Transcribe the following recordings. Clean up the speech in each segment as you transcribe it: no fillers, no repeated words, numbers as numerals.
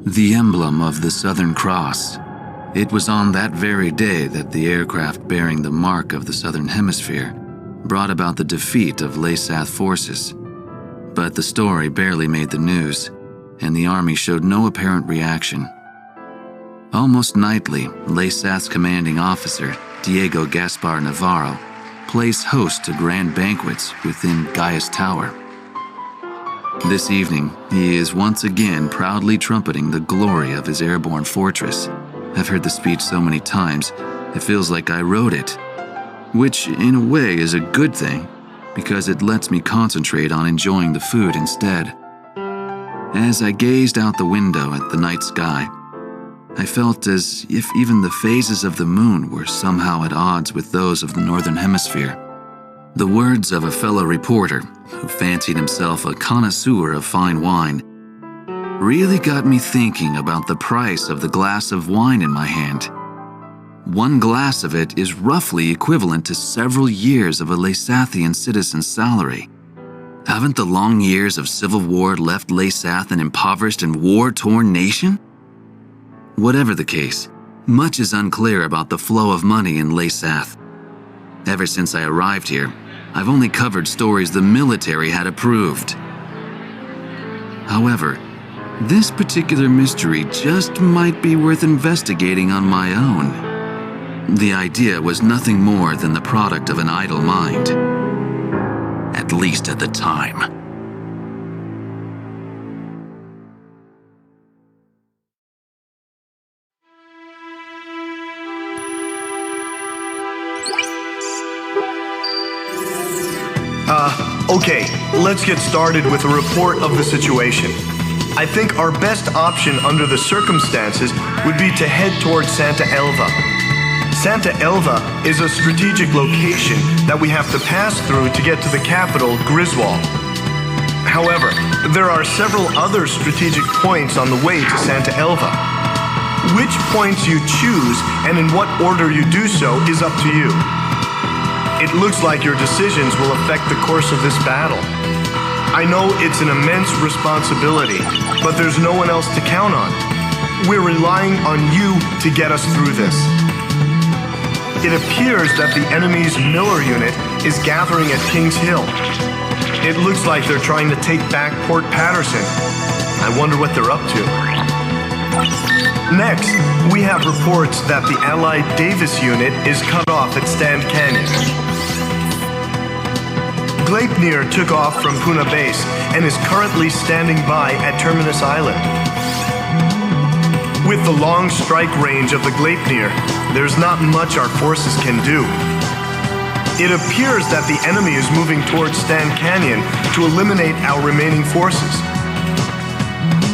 The emblem of the Southern Cross. It was on that very day that the aircraft bearing the mark of the Southern Hemisphere brought about the defeat of Leasath forces. But the story barely made the news, and the army showed no apparent reaction. Almost nightly, Leasath's commanding officer, Diego Gaspar Navarro, plays host to grand banquets within Gaia's Tower. This evening, he is once again proudly trumpeting the glory of his airborne fortress. I've heard the speech so many times, it feels like I wrote it. Which, in a way, is a good thing, because it lets me concentrate on enjoying the food instead. As I gazed out the window at the night sky, I felt as if even the phases of the moon were somehow at odds with those of the Northern Hemisphere. The words of a fellow reporter, who fancied himself a connoisseur of fine wine, really got me thinking about the price of the glass of wine in my hand. One glass of it is roughly equivalent to several years of a Leasathian citizen's salary. Haven't the long years of civil war left Leasath an impoverished and war-torn nation? Whatever the case, much is unclear about the flow of money in Leasath. Ever since I arrived here, I've only covered stories the military had approved. However, this particular mystery just might be worth investigating on my own. The idea was nothing more than the product of an idle mind. At least at the time. Okay, let's get started with a report of the situation. I think our best option under the circumstances would be to head towards Santa Elva. Santa Elva is a strategic location that we have to pass through to get to the capital, Griswold. However, there are several other strategic points on the way to Santa Elva. Which points you choose and in what order you do so is up to you. It looks like your decisions will affect the course of this battle. I know it's an immense responsibility, but there's no one else to count on. We're relying on you to get us through this. It appears that the enemy's Miller unit is gathering at Kingshill. It looks like they're trying to take back Port Patterson. I wonder what they're up to. Next, we have reports that the Allied Davis unit is cut off at Stand Canyon. Gleipnir took off from Puna Base and is currently standing by at Terminus Island. With the long strike range of the Gleipnir, there's not much our forces can do. It appears that the enemy is moving towards Stand Canyon to eliminate our remaining forces.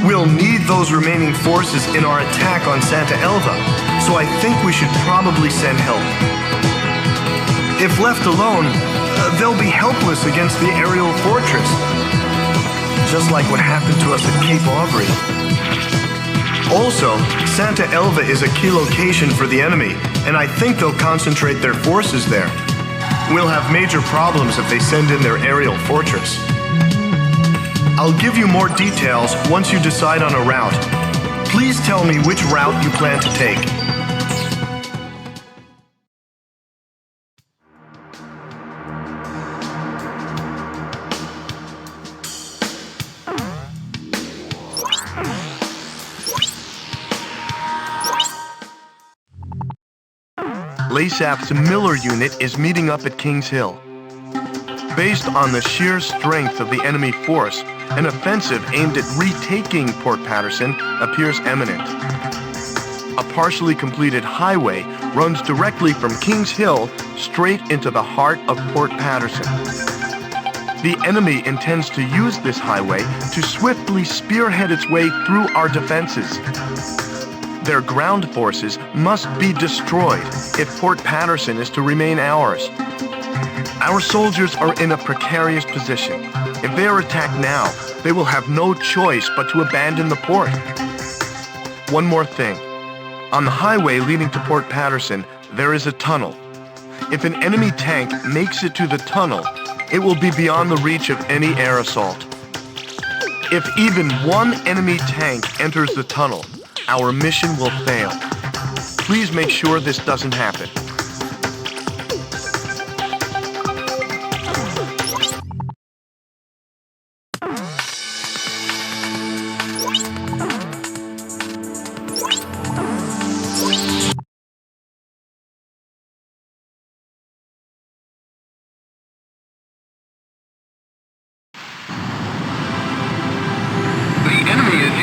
We'll need those remaining forces in our attack on Santa Elva, so I think we should probably send help. If left alone, they'll be helpless against the aerial fortress, just like what happened to us at Cape Aubrey. Also, Santa Elva is a key location for the enemy, and I think they'll concentrate their forces there. We'll have major problems if they send in their aerial fortress. I'll give you more details once you decide on a route. Please tell me which route you plan to take. Leasath's Miller unit is meeting up at Kingshill. Based on the sheer strength of the enemy force, an offensive aimed at retaking Port Patterson appears imminent. A partially completed highway runs directly from Kingshill straight into the heart of Port Patterson. The enemy intends to use this highway to swiftly spearhead its way through our defenses. Their ground forces must be destroyed if Port Patterson is to remain ours. Our soldiers are in a precarious position. If they are attacked now, they will have no choice but to abandon the port. One more thing. On the highway leading to Port Patterson, there is a tunnel. If an enemy tank makes it to the tunnel, it will be beyond the reach of any air assault. If even one enemy tank enters the tunnel, our mission will fail. Please make sure this doesn't happen.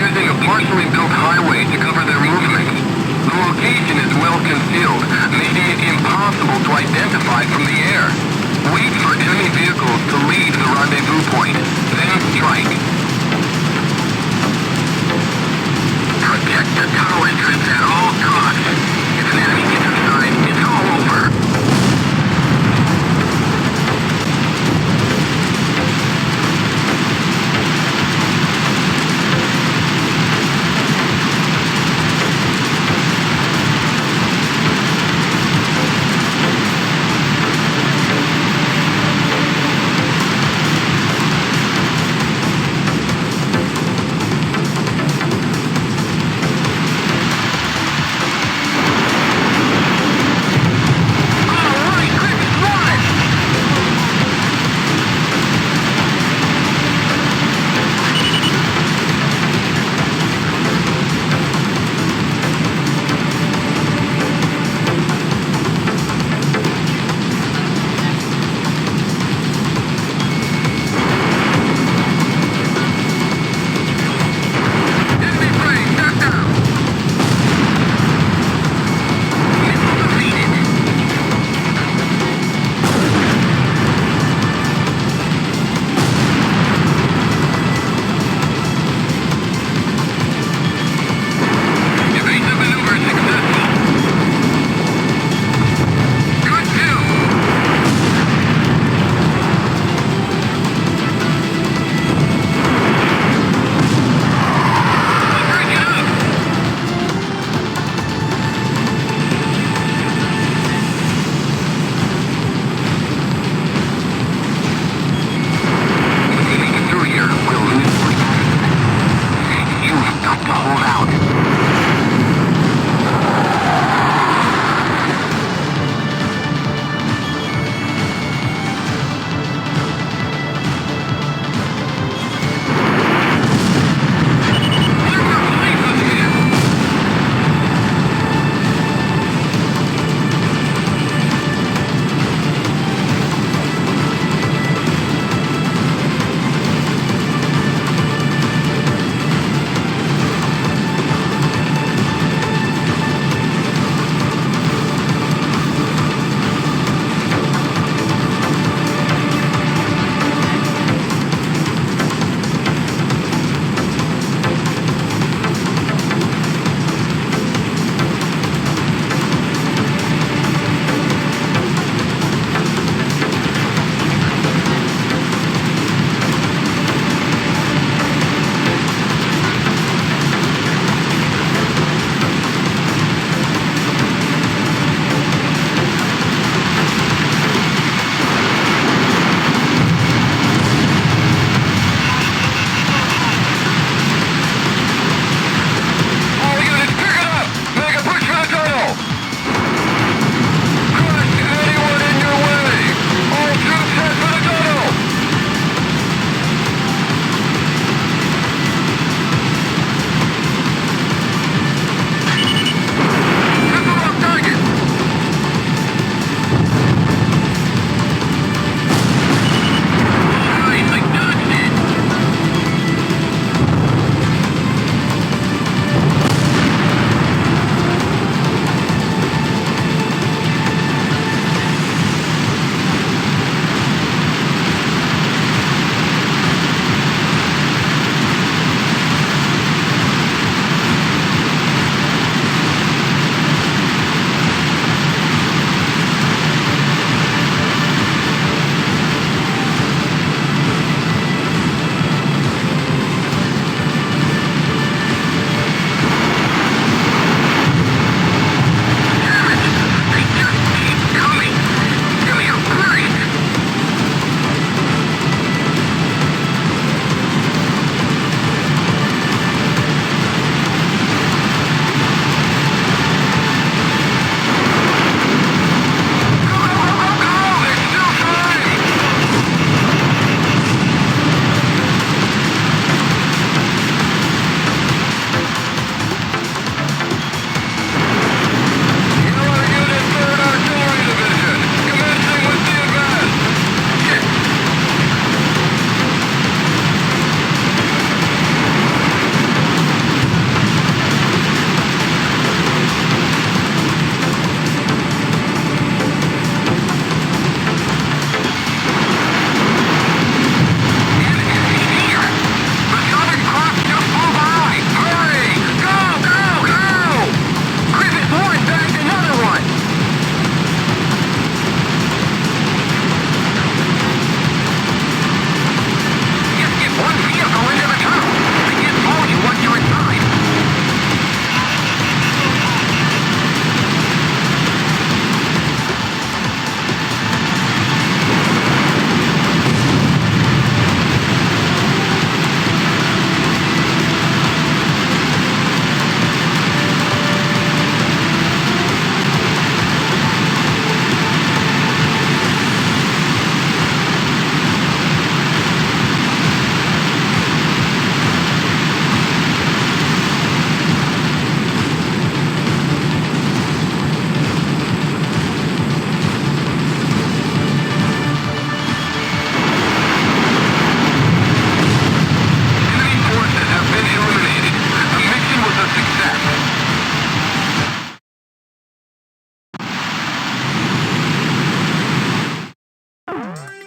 Using a partially built highway to cover their movement. The location is well concealed, making it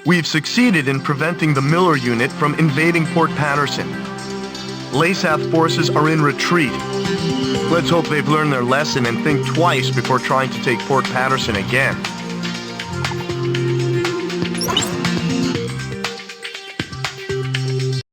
We've succeeded in preventing the Miller unit from invading Port Patterson. Leasath forces are in retreat. Let's hope they've learned their lesson and think twice before trying to take Port Patterson again.